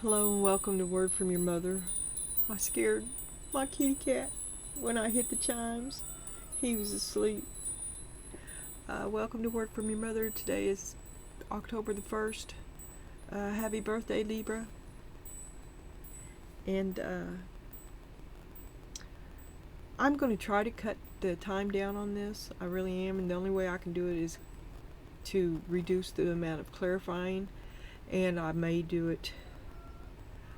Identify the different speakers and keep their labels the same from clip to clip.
Speaker 1: Hello and welcome to Word from Your Mother. I scared my kitty cat when I hit the chimes. He was asleep. Welcome to Word from Your Mother. Today is October the 1st. Happy birthday, Libra. And I'm going to try to cut the time down on this. I really am. And the only way I can do it is to reduce the amount of clarifying. And I may do it.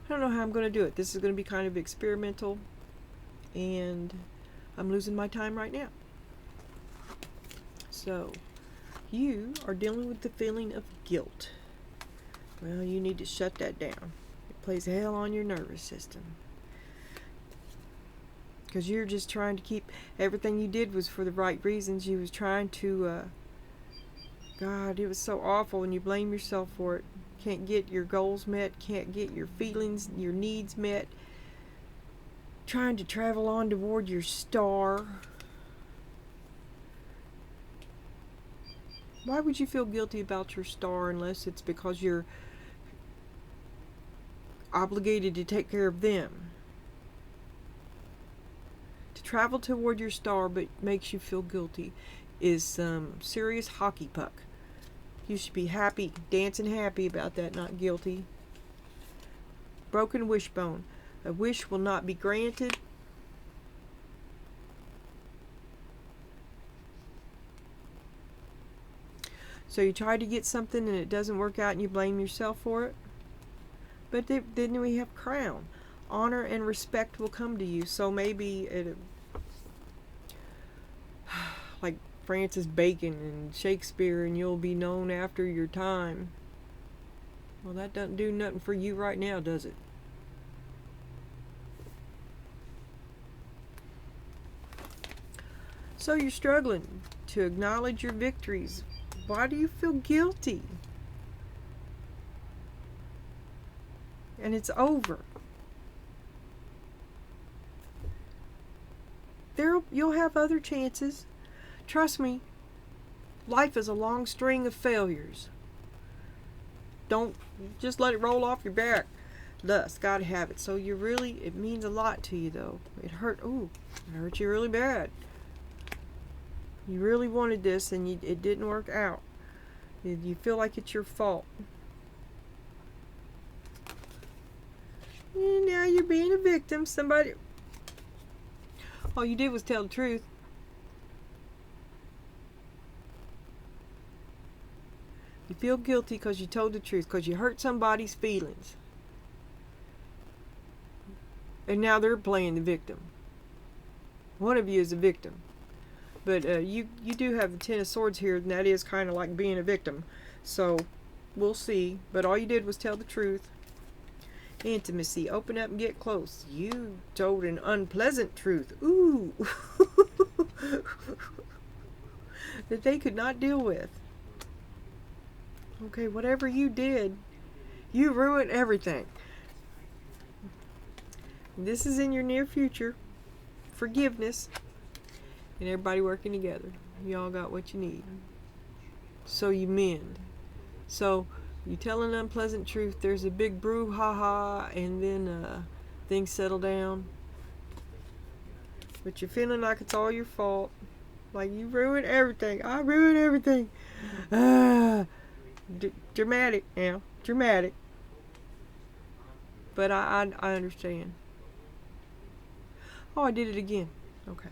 Speaker 1: I don't know how I'm going to do it. This is going to be kind of experimental, and I'm losing my time right now. So, you are dealing with the feeling of guilt. Well, you need to shut that down. It plays hell on your nervous system. Because you're just trying to keep, everything you did was for the right reasons. You was trying to, God, it was so awful, and you blame yourself for it. Can't get your goals met, can't get your feelings, your needs met, trying to travel on toward your star. Why would you feel guilty about your star unless it's because you're obligated to take care of them? To travel toward your star but makes you feel guilty is some serious hockey puck. You should be happy, dancing happy about that, not guilty. Broken wishbone. A wish will not be granted. So you try to get something and it doesn't work out and you blame yourself for it. But then we have crown. Honor and respect will come to you. So maybe like Francis Bacon and Shakespeare, and you'll be known after your time. Well, that doesn't do nothing for you right now, does it? So you're struggling to acknowledge your victories. Why do you feel guilty? And it's over. You'll have other chances. Trust me, life is a long string of failures. Don't just let it roll off your back. Thus, gotta have it. So it means a lot to you though. It hurt you really bad. You really wanted this and it didn't work out. You feel like it's your fault. And now you're being a victim. All you did was tell the truth. You feel guilty because you told the truth, because you hurt somebody's feelings. And now they're playing the victim. One of you is a victim. But you do have the Ten of Swords here, and that is kind of like being a victim. So, we'll see. But all you did was tell the truth. Intimacy. Open up and get close. You told an unpleasant truth. Ooh. That they could not deal with. Okay, whatever you did, you ruined everything. This is in your near future. Forgiveness. And everybody working together. Y'all got what you need. So you mend. So you tell an unpleasant truth. There's a big brouhaha, and then things settle down. But you're feeling like it's all your fault. Like you ruined everything. I ruined everything. Dramatic now. Dramatic. But I understand. Oh, I did it again. Okay.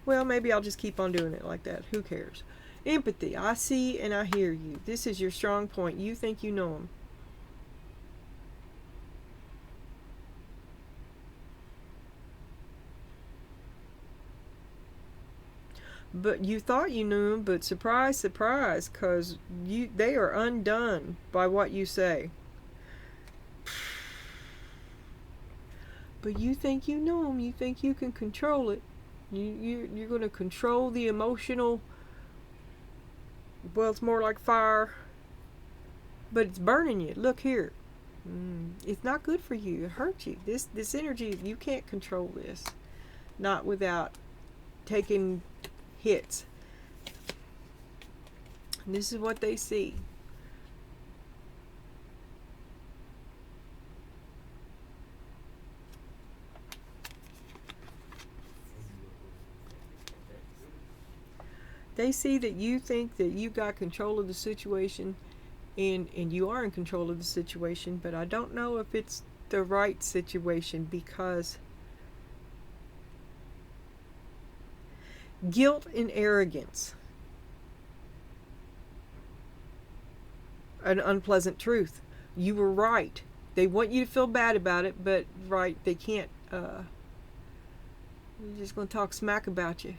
Speaker 1: Well, maybe I'll just keep on doing it like that. Who cares? Empathy. I see and I hear you. This is your strong point. You think you know them. But you thought you knew them, but surprise, surprise, because they are undone by what you say. But you think you know them. You think you can control it. You're going to control the emotional. Well, it's more like fire. But it's burning you. Look here. It's not good for you. It hurts you. This energy, you can't control this. Not without taking hits. And this is what they see. They see that you think that you got control of the situation, and you are in control of the situation, but I don't know if it's the right situation, because guilt and arrogance, an unpleasant truth. You were right. They want you to feel bad about it, but right, they can't. They're just going to talk smack about you.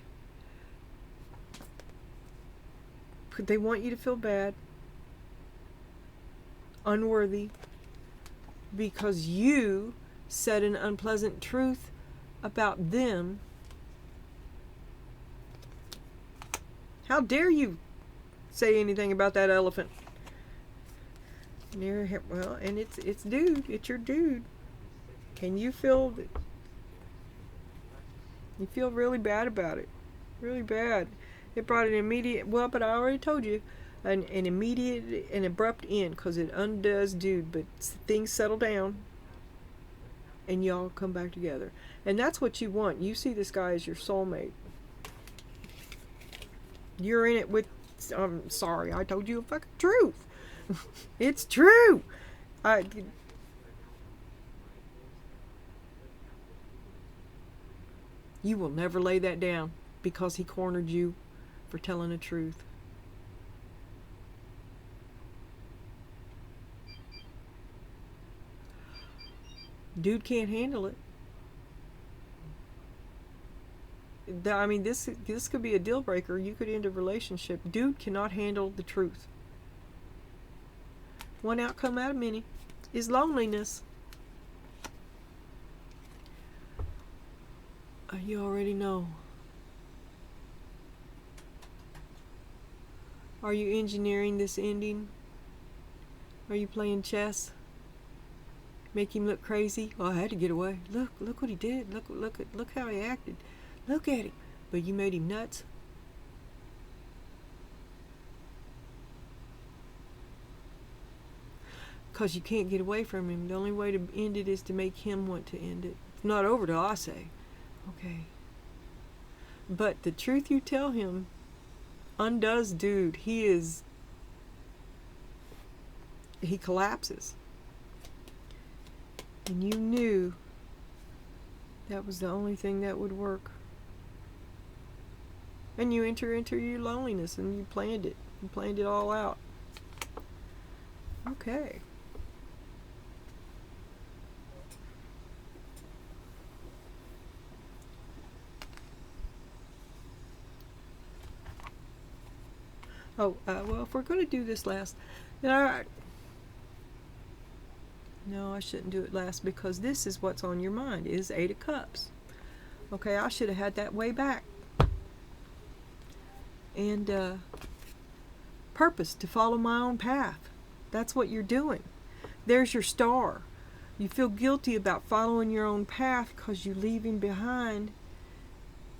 Speaker 1: They want you to feel bad, unworthy, because you said an unpleasant truth about them. How dare you say anything about that elephant? Well, and it's dude. It's your dude. Can you feel that? You feel really bad about it. Really bad. It brought an immediate, well, but I already told you, an immediate and abrupt end, because it undoes dude, but things settle down and y'all come back together. And that's what you want. You see this guy as your soulmate. You're in it with, I'm sorry, I told you a fucking truth. It's true. You will never lay that down because he cornered you for telling the truth. Dude can't handle it. I mean, this could be a deal breaker. You could end a relationship. Dude cannot handle the truth. One outcome out of many is loneliness. You already know. Are you engineering this ending? Are you playing chess? Make him look crazy? Oh, I had to get away. Look what he did. Look how he acted. Look at him. But you made him nuts. Because you can't get away from him. The only way to end it is to make him want to end it. It's not over till I say, okay. But the truth you tell him undoes dude. He collapses. And you knew that was the only thing that would work. And you enter into your loneliness, and you planned it. You planned it all out. Okay. Oh, well, if we're going to do this last, no, I shouldn't do it last, because this is what's on your mind, is 8 of Cups. Okay, I should have had that way back. And purpose, to follow my own path. That's what you're doing. There's your star. You feel guilty about following your own path because you're leaving behind,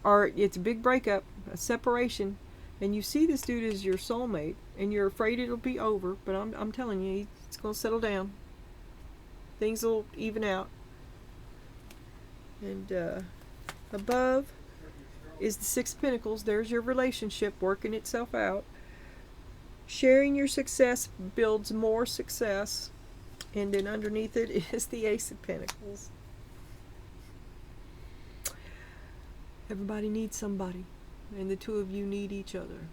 Speaker 1: or it's a big breakup, a separation. And you see this dude as your soulmate, and you're afraid it'll be over, but I'm telling you, it's going to settle down. Things will even out. And above is the 6 of Pentacles. There's your relationship working itself out. Sharing your success builds more success. And then underneath it is the Ace of Pentacles. Everybody needs somebody. And the two of you need each other.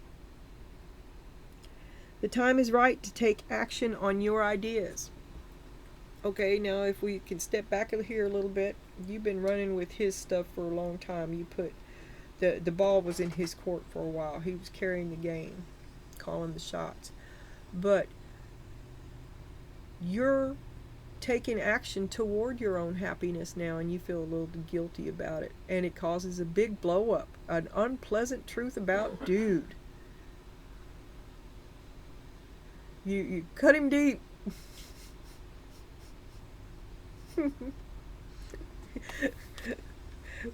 Speaker 1: The time is right to take action on your ideas. Okay, now if we can step back here a little bit. You've been running with his stuff for a long time. You put the ball was in his court for a while. He was carrying the game, calling the shots. But you're taking action toward your own happiness now, and you feel a little guilty about it, and it causes a big blow up, an unpleasant truth about dude. You cut him deep.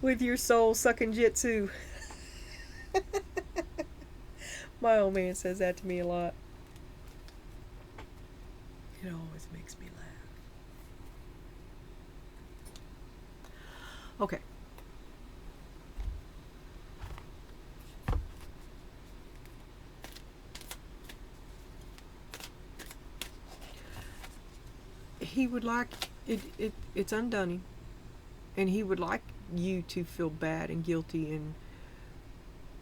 Speaker 1: With your soul sucking jitsu. My old man says that to me a lot. It always makes me laugh. Okay. he would like it's undone him, and he would like you to feel bad and guilty and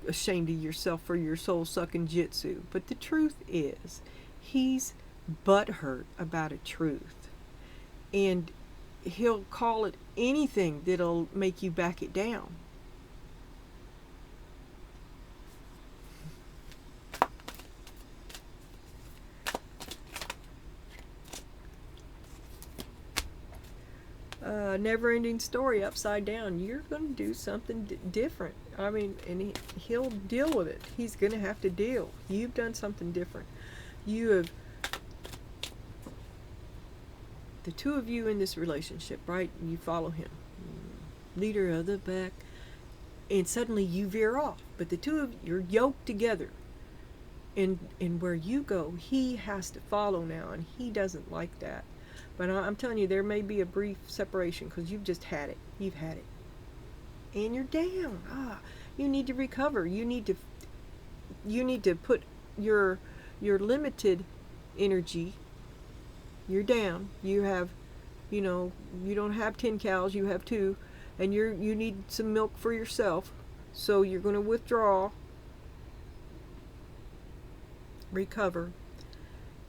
Speaker 1: ashamed of yourself for your soul sucking jitsu. But the truth is, he's butthurt about a truth, and he'll call it anything that'll make you back it down. Never-ending story upside down. You're going to do something different. I mean, and he'll deal with it. He's going to have to deal. You've done something different. You have, the two of you in this relationship, right? You follow him, leader of the pack, and suddenly you veer off. But the two of you are yoked together, and where you go, he has to follow now, and he doesn't like that. But I'm telling you, there may be a brief separation because you've just had it. You've had it. And you're down. You need to recover. You need to put your limited energy. You're down. You have, you don't have 10 cows, you have 2, and you need some milk for yourself. So you're going to withdraw, recover,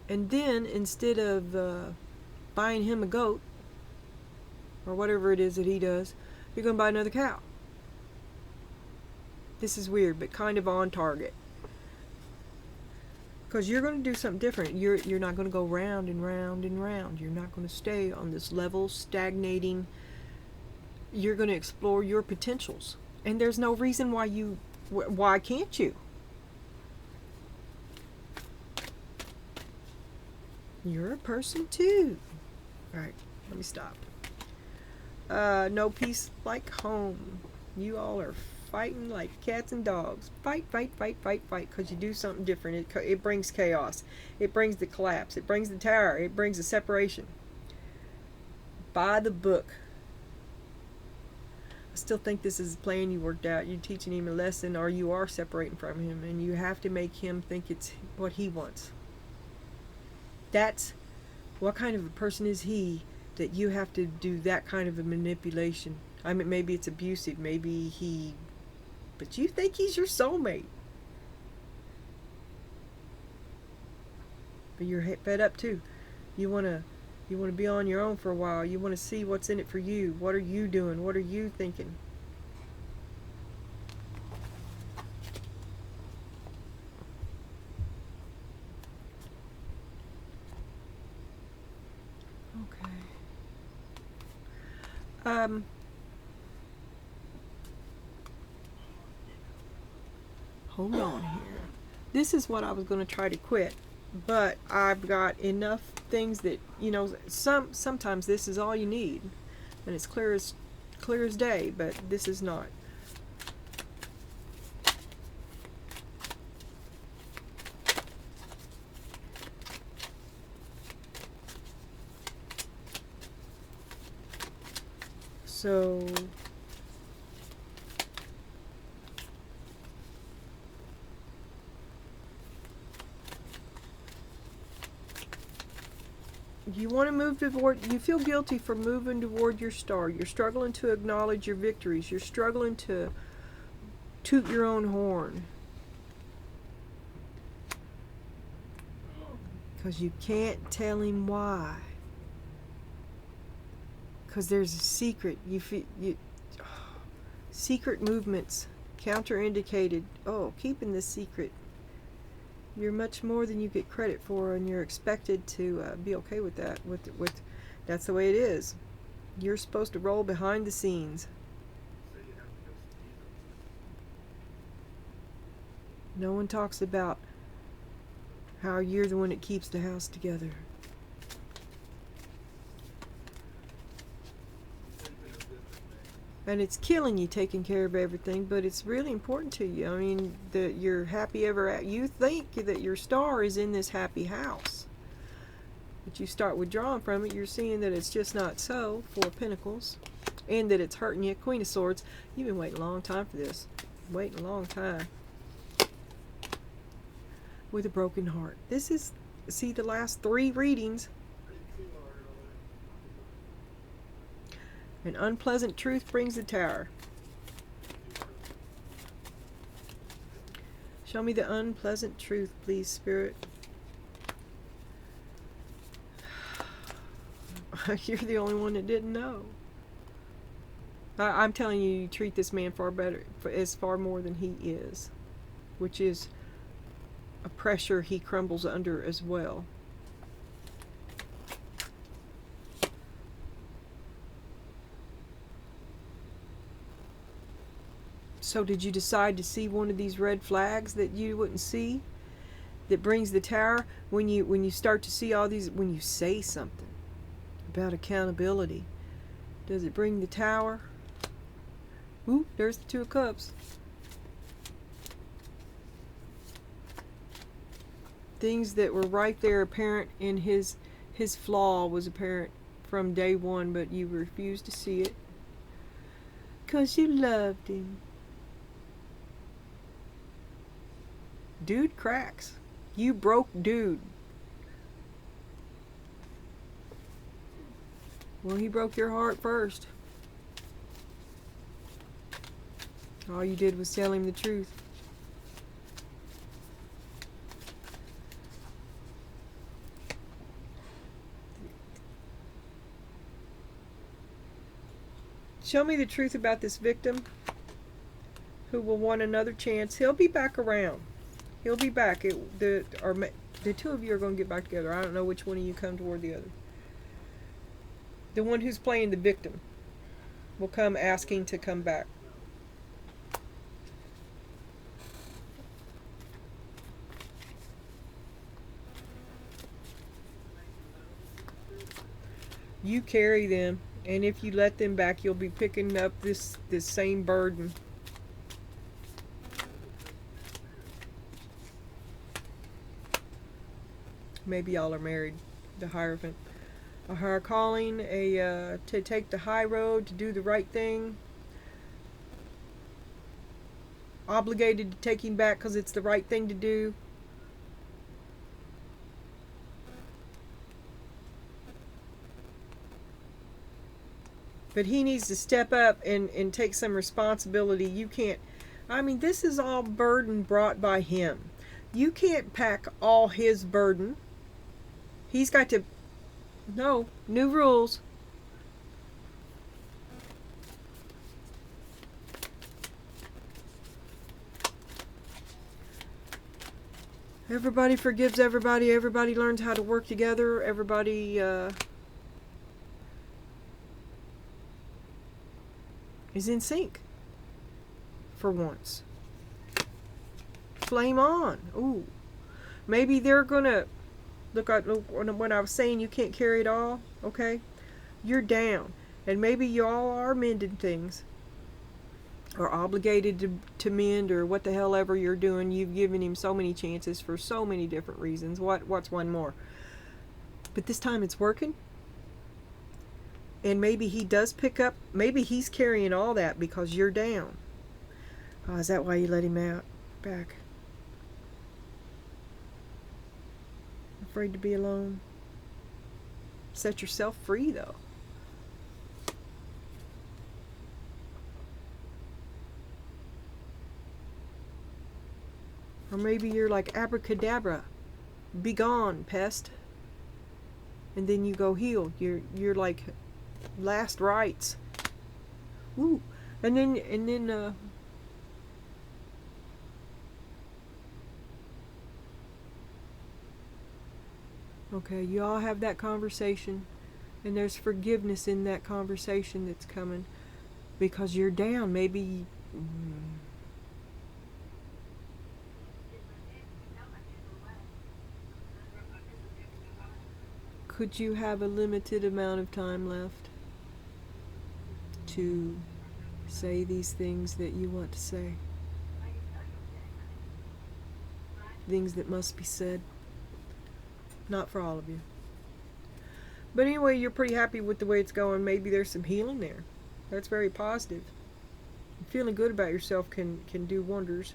Speaker 1: and then instead of buying him a goat or whatever it is that he does, you're going to buy another cow. This is weird, but kind of on target, because you're going to do something different. You're not going to go round and round and round. You're not going to stay on this level stagnating. You're going to explore your potentials, and there's no reason why can't you? You're a person too. Alright, let me stop. No peace like home. You all are fighting like cats and dogs. Fight, fight, fight, fight, fight, because you do something different. It brings chaos. It brings the collapse. It brings the tower. It brings the separation. Buy the book. I still think this is a plan you worked out. You're teaching him a lesson, or you are separating from him, and you have to make him think it's what he wants. That's what kind of a person is he that you have to do that kind of a manipulation? I mean, maybe it's abusive, but you think he's your soulmate. But you're fed up too. You want to be on your own for a while. You want to see what's in it for you. What are you doing? What are you thinking? Hold on here. This is what I was going to try to quit, but I've got enough things that, sometimes this is all you need, and it's clear as day, but this is not. So you want to move toward, you feel guilty for moving toward your star. You're struggling to acknowledge your victories. You're struggling to toot your own horn. Because you can't tell him why. Because there's a secret. Secret movements, counterindicated. Keeping this secret. You're much more than you get credit for, and you're expected to be okay with that. That's the way it is. You're supposed to roll behind the scenes. No one talks about how you're the one that keeps the house together. And it's killing you taking care of everything, but it's really important to you. I mean, that you're happy ever at. You think that your star is in this happy house, but you start withdrawing from it. You're seeing that it's just not so. 4 of Pentacles, and that it's hurting you. Queen of Swords. You've been waiting a long time for this. Waiting a long time. With a broken heart. This is, see, the last 3 readings. An unpleasant truth brings the tower. Show me the unpleasant truth, please, Spirit. You're the only one that didn't know. I'm telling you, you treat this man far better, as far more than he is, which is a pressure he crumbles under as well. So did you decide to see one of these red flags that you wouldn't see, that brings the tower? When you start to see all these, when you say something about accountability, does it bring the tower? Ooh, there's the Two of Cups. Things that were right there apparent in his flaw was apparent from day one, but you refused to see it because you loved him. Dude cracks. You broke dude. Well, he broke your heart first. All you did was tell him the truth. Show me the truth about this victim who will want another chance. He'll be back around. He'll be back. The two of you are going to get back together. I don't know which one of you come toward the other. The one who's playing the victim will come asking to come back. You carry them, and if you let them back, you'll be picking up this same burden. Maybe y'all are married. The Hierophant. A higher calling, to take the high road, to do the right thing. Obligated to take him back because it's the right thing to do. But he needs to step up and take some responsibility. You can't, I mean, this is all burden brought by him. You can't pack all his burden. He's got to, no, new rules. Everybody forgives everybody. Everybody learns how to work together. Everybody is in sync for once. Flame on. Ooh. Maybe they're gonna look at when I was saying you can't carry it all, okay? You're down. And maybe y'all are mending things. Or obligated to mend, or what the hell ever you're doing. You've given him so many chances for so many different reasons. What's one more? But this time it's working. And maybe he does pick up, maybe he's carrying all that because you're down. Oh, is that why you let him out? Back. Afraid to be alone. Set yourself free, though. Or maybe you're like, abracadabra, be gone, pest. And then you go heal. You're like, last rites. Woo. And then okay, you all have that conversation, and there's forgiveness in that conversation that's coming because you're down. Maybe could you have a limited amount of time left to say these things that you want to say? Things that must be said. Not for all of you. But anyway, you're pretty happy with the way it's going. Maybe there's some healing there. That's very positive. Feeling good about yourself can do wonders.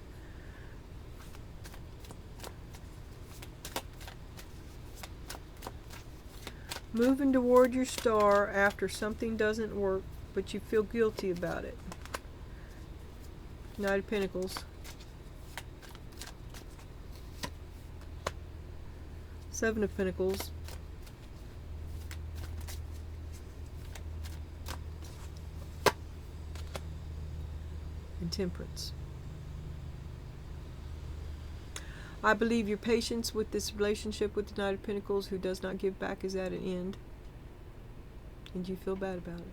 Speaker 1: Moving toward your star after something doesn't work. but you feel guilty about it. Knight of Pentacles. Seven of Pentacles. And Temperance. I believe your patience with this relationship with the Knight of Pentacles who does not give back is at an end. And you feel bad about it.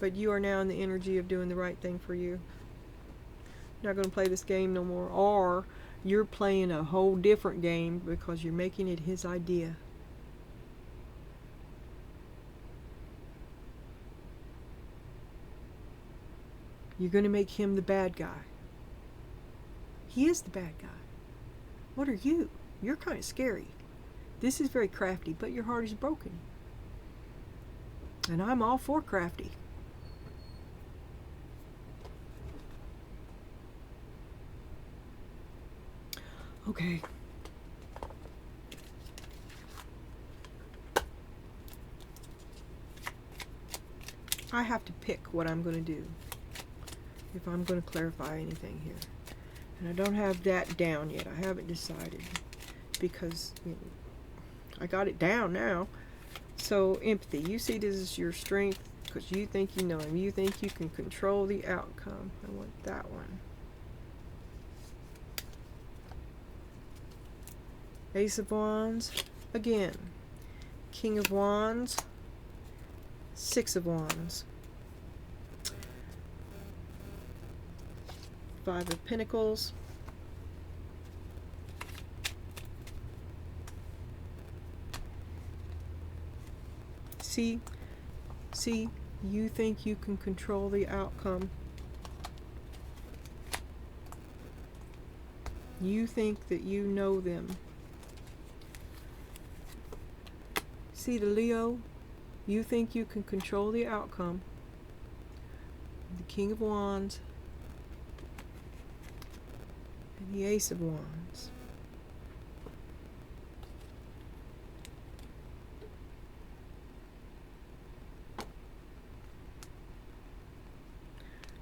Speaker 1: But you are now in the energy of doing the right thing for you. You're not going to play this game no more. Or you're playing a whole different game because you're making it his idea. You're going to make him the bad guy. He is the bad guy. What are you? You're kind of scary. This is very crafty, but your heart is broken. And I'm all for crafty. Okay. I have to pick what I'm going to do if I'm going to clarify anything here. And I don't have that down yet. I haven't decided because I got it down now. So empathy. You see this as your strength because you think you know him. You think you can control the outcome. I want that one. Ace of Wands. Again. King of Wands. Six of Wands. Five of Pentacles. See, you think you can control the outcome. You think that you know them. See the Leo, you think you can control the outcome. The King of Wands. And the Ace of Wands.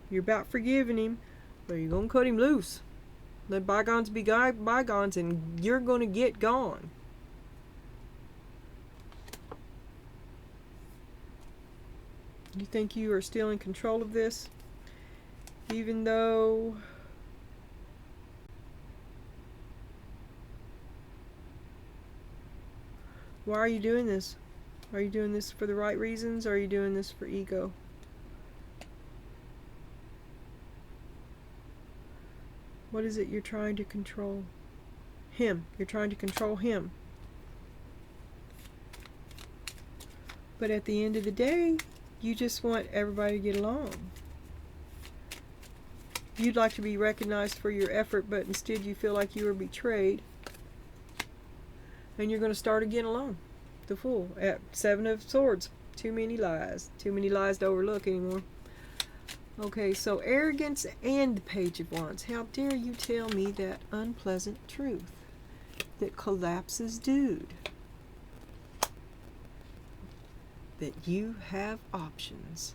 Speaker 1: You're about forgiving him, but you're going to cut him loose. Let bygones be bygones, and you're going to get gone. You think you are still in control of this? Even though... Why are you doing this? Are you doing this for the right reasons, or are you doing this for ego? What is it you're trying to control? Him. You're trying to control him. But at the end of the day, you just want everybody to get along. You'd like to be recognized for your effort, but instead you feel like you were betrayed. And you're going to start again alone. The Fool. At Seven of Swords. Too many lies. Too many lies to overlook anymore. Okay, so arrogance and the Page of Wands. How dare you tell me that unpleasant truth that collapses dude? That you have options.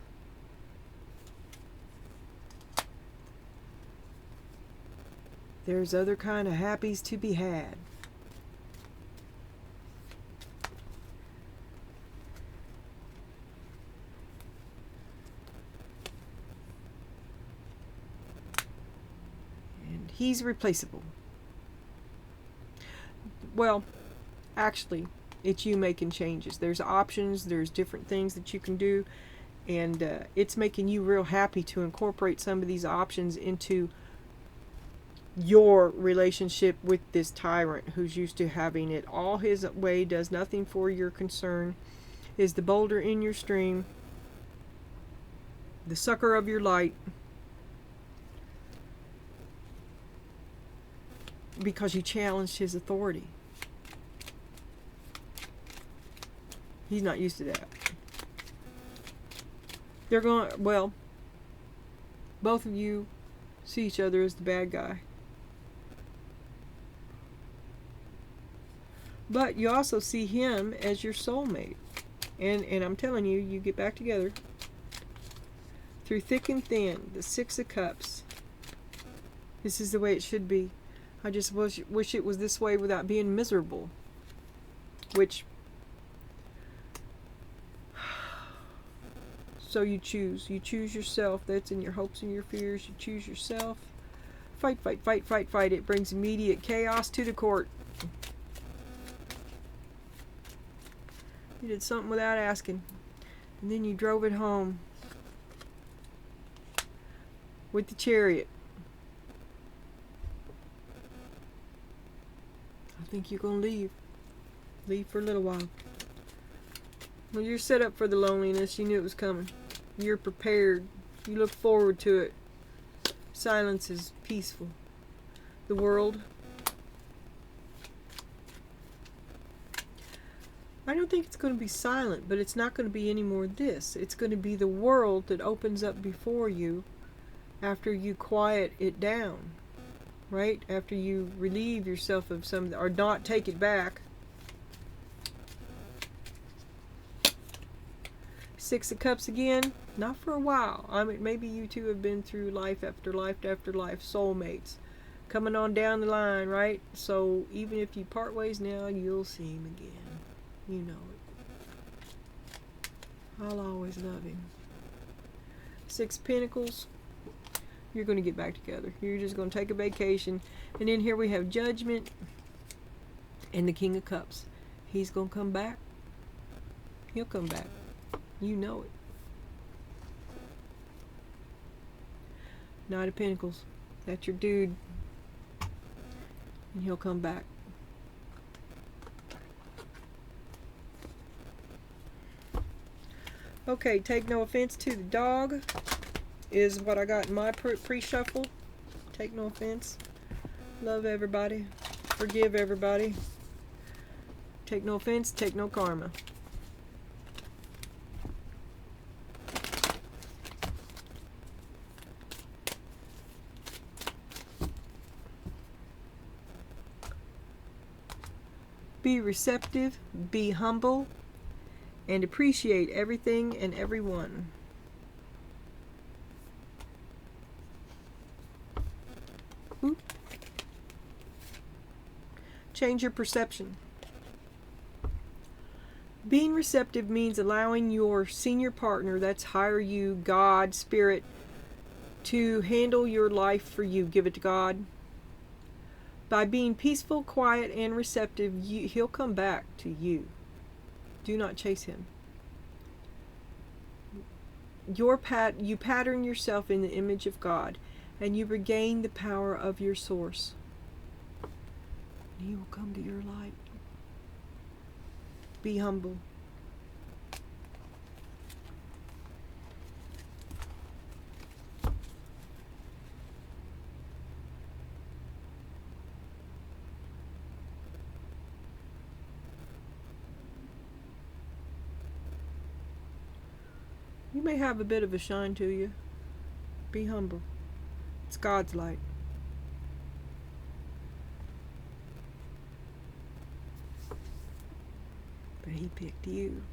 Speaker 1: There's other kind of happies to be had. He's replaceable. Well, actually, it's you making changes. There's options, there's different things that you can do, and it's making you real happy to incorporate some of these options into your relationship with this tyrant who's used to having it all his way, does nothing for your concern, is the boulder in your stream, the sucker of your light, because you challenged his authority. He's not used to that. They're going, well, both of you see each other as the bad guy. But you also see him as your soulmate. And I'm telling you, you get back together. Through thick and thin, the Six of Cups. This is the way it should be. I just wish it was this way without being miserable. Which... So you choose. You choose yourself. That's in your hopes and your fears. You choose yourself. Fight, fight, fight, fight, fight. It brings immediate chaos to the court. You did something without asking. And then you drove it home. With the Chariot. I think you're going to leave. Leave for a little while. Well, you're set up for the loneliness. You knew it was coming. You're prepared. You look forward to it. Silence is peaceful. The world. I don't think it's going to be silent, but it's not going to be any more this. It's going to be the world that opens up before you after you quiet it down. Right? After you relieve yourself of some, or not take it back. Six of Cups again. Not for a while. I mean, maybe you two have been through life after life after life. Soulmates. Coming on down the line, right? So even if you part ways now, you'll see him again. You know it. I'll always love him. Six of Pentacles. You're going to get back together. You're just going to take a vacation. And then here we have Judgment and the King of Cups. He's going to come back. He'll come back. You know it. Knight of Pentacles. That's your dude. And he'll come back. Okay, take no offense to the dog is what I got in my pre-shuffle. Take no offense. Love everybody. Forgive everybody. Take no offense. Take no karma. Be receptive, be humble, and appreciate everything and everyone. Ooh. Change your perception. Being receptive means allowing your senior partner, that's higher you, God, Spirit, to handle your life for you. Give it to God. By being peaceful, quiet, and receptive, he'll come back to you. Do not chase him. You pattern yourself in the image of God, and you regain the power of your source. And he will come to your light. Be humble. You may have a bit of a shine to you. Be humble. It's God's light. But he picked you.